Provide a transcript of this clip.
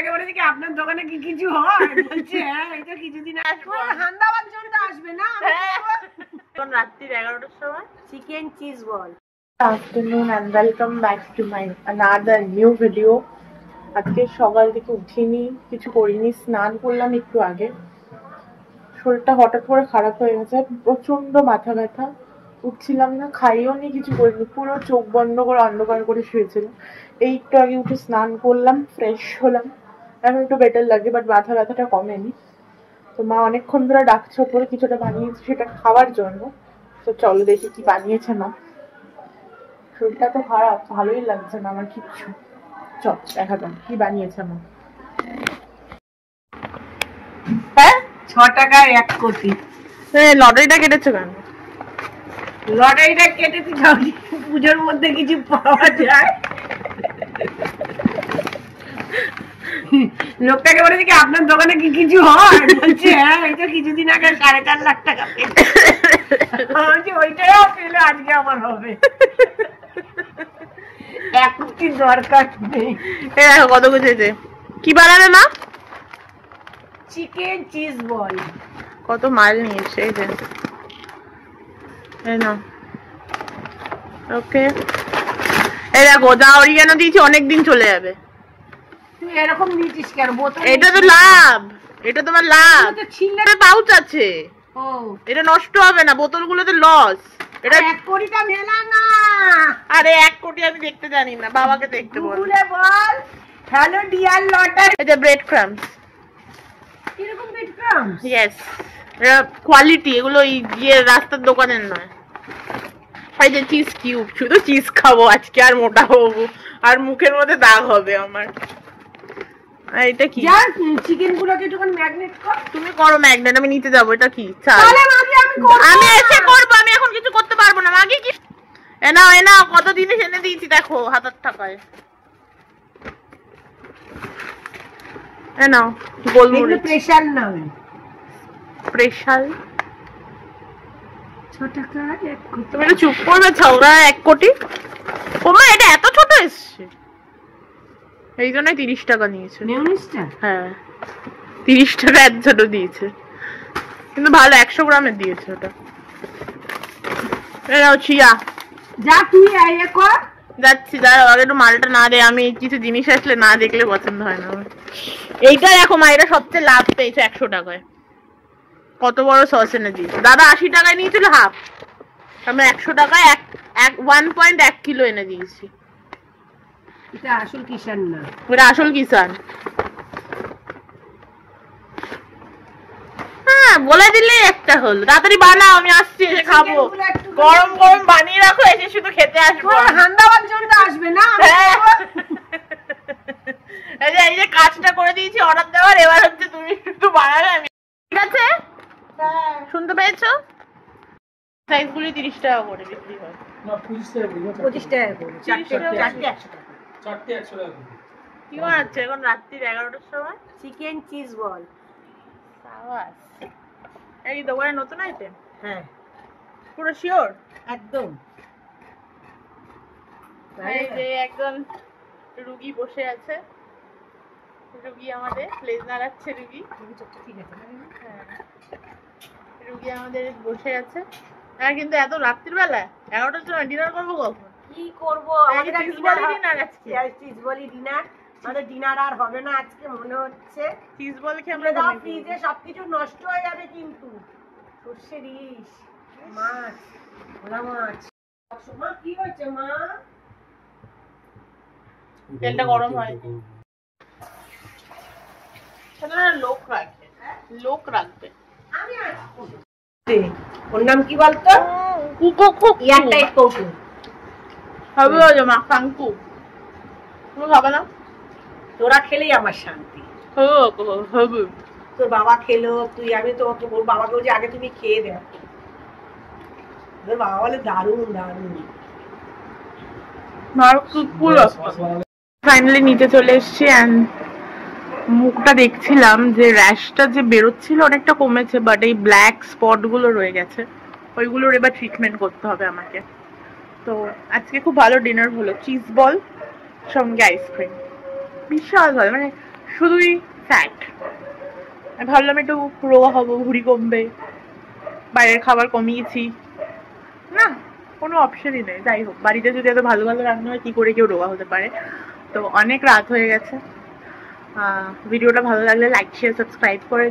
লোকটাকে বলেছে কি আপনার দোকানে কি কিছু হয়? বলছে হ্যাঁ, এই তো কিছুদিন আসবো। হান্দাবাদ জন্য আসবে না? এখন রাত্রি 11টার সময় chicken cheese ball. afternoon and welcome back to my another new video. আজকে সকাল থেকে উঠিনি, কিছু করিনি, স্নান করলাম একটু আগে। শরীরটা হঠাৎ করে খারাপ হয়ে গেছে, প্রচন্ড মাথা ব্যথা, উঠছিলাম না, খাইও নি, কিছু করিনি, পুরো চোখ বন্ধ করে অন্ধকার করে শুয়েছিল। এই একটু আগে উঠে স্নান করলাম, ফ্রেশ হলাম, এখন একটু বেটার লাগে, বাট মাথা ব্যথাটা কমেনি। তো মা অনেকক্ষণ ধরে ডাকছে ওপরে, কিছুটা বানিয়েছে সেটা খাওয়ার জন্য। তো চলো দেখি কি বানিয়েছে মা। শরীরটা তো খারাপ, ভালোই লাগছে না আমার কিচ্ছু। চল দেখা যাক কি বানিয়েছে মা। হ্যাঁ, 6 টাকায় 1 কোটি। লটারিটা কেটেছো কেন? লটারিটা কেটেছি পুজোর মধ্যে কিছু পাওয়া যায়। লোকটাকে বলেছে কি আপনার দোকানে কি কিছু হয়? বলছে হ্যাঁ, এই তো কিছুদিন আগে 4.5 লাখ টাকা পেয়েছি। ওইটাও পেলে আজকে আমার হবে। 1 কোটি দরকার নেই। কত গুছেছে? কি বানাবে মা? Chicken cheese ball. কত মাল নিয়েছে এই যে, এই না। ওকে, এই দেখো যা অরিগানো দিয়েছি অনেকদিন চলে যাবে। তুই এরকম নিয়েছিস কেন? বোতল এটা তো লাভ, এটা তোমার লাভ। পাউচ আছে, ও এটা নষ্ট হবে না, বোতলগুলোতে লস। এটা 1 কোটিটা মেলা না। আরে 1 কোটি আমি দেখতে জানি না, বাবাকে দেখতে বল। গুগলে বল হ্যালো ডিয়ার লটারি। এটা ব্রেড ক্রাম্বস। এরকম ব্রেড ক্রাম্বস? ইয়েস, এটা কোয়ালিটি, এগুলো ইয়ে রাস্তার দোকানের নয়। এই যে চিজ কিউব, শুধু চিজ খাবো আজকে, আর মোটা হবো, আর মুখের মধ্যে দাগ হবে আমার। এটা কি? যা চিকেন গুলোকে একটু ম্যাগনেট কর। তুমি করো ম্যাগনেট, আমি নিতে যাবো। এটা কি? তাহলে আমি করব। আমি এসে করব, আমি এখন কিছু করতে পারবো না। মাগি কি এ নাও কত জিনিস এনে দিয়েছি দেখো, হাতের টাকায়। এ নাও গোলমরিচ। প্রেসার নাও। প্রেসার 6 টাকা 1 কোটি। তুমি একটু চুপ করবে, ছাওরা 1 কোটি। ওমা এটা এত ছোট এসছে, এই জন্য 30 টাকা নিয়েছে। মেয়োনিজটা? হ্যাঁ 30 টাকা এত ছোট দিয়েছে, কিন্তু ভালো 100 গ্রামের দিয়েছে ওটা। এরাও চিয়া। যা তুই আইয়া কর। যাচ্ছি, দাঁড়াও আগে একটু মালটা না দে, আমি কিছু জিনিস আসলে না দেখলে পছন্দ হয় না। এইটা দেখো মা, এটা সবচেয়ে লাভ পেয়েছে 100 টাকায়। কত বড় সস এনে দিয়েছে দাদা, 80 টাকায় নিয়েছিল হাফ, আমি 100 টাকায় 1.1 কিলো এনে দিয়েছি। এটা আসল কিষান না, ওটা আসল কিষান। হ্যাঁ বলে দিলে একটা হলো। তাড়াতাড়ি বানাও, আমি আসছি, এসে খাবো। গরম গরম বানিয়ে রাখো, এসে শুধু খেতে আসবো। হান্দাবাদ জন্য আসবে না? এই যে কাজটা করে দিয়েছি অর্ডার দেওয়ার, এবার হচ্ছে তুমি শুধু বানাবে, আমি। ঠিক আছে, শুনতে পেয়েছো? সাইজগুলি 30 টাকা করে বিক্রি হয়। না 25 টাকা করে। 25 টাকা করে। চারটে 100 টাকা। চারটে 100 টাকা করে। কি বানাচ্ছে এখন রাত্রি 11টার সময়? Chicken cheese ball. সাবাস, এই দোকানে নতুন আইটেম? হ্যাঁ পুরো শিওর? একদম। এই যে একজন রুগী বসে আছে, রুগী আমাদের লেজ নাড়াচ্ছে। রুগী ঠিক আছে, হ্যাঁ, রুগী আমাদের বসে আছে। হ্যাঁ কিন্তু এত রাত্রির বেলা 11টার সময় ডিনার করবো কখন? কি করব? আমাদের ডিনার আজকে, চিজ বলি ডিনার। আমাদের ডিনার আর হবে না আজকে মনে হচ্ছে। চিজ বল খেয়ে আমরা দাও, ফ্রিজে সবকিছু নষ্ট হয়ে যাবে কিন্তু। সর্ষে ইলিশ, মাছ, ভোলা মাছ। মা কি হচ্ছে মা? তেলটা গরম হয়, লোক রাখবে, লোক রাখবে। আমি আসছি। ওর নাম কি বলতো? এয়ারটাইট কৌটো। হবে ওই মা ফাঙ্কু। তুমি খাবে না? তোরা খেলেই আমার শান্তি। হবে। তোর বাবা খেলো, তুই, আমি তো ওর বাবাকে বলছি আগে তুমি খেয়ে দেখ। তোর বাবা বলে দারুণ দারুণ। ফাইনালি নিচে চলে এসেছি, এন্ড মুখটা দেখছিলাম যে র্যাশটা যে বেরোচ্ছিল অনেকটা কমেছে, বাট এই ব্ল্যাক স্পট গুলো রয়ে গেছে, ওইগুলোর এবার ট্রিটমেন্ট করতে হবে আমাকে। তো আজকে খুব ভালো ডিনার হলো, চিজ বল সঙ্গে আইসক্রিম, বিশাল ভালো, মানে শুধুই ফ্যাট। আমি ভাবলাম একটু রোগা হবো, ভুঁড়ি কমবে, বাইরের খাবার কমিয়েছি, না কোনো অপশনই নেই। যাই হোক, বাড়িতে যদি এত ভালো ভালো রান্না হয় কি করে কেউ রোগা হতে পারে। তো অনেক রাত হয়ে গেছে। ভিডিওটা ভালো লাগলে লাইক শেয়ার সাবস্ক্রাইব করে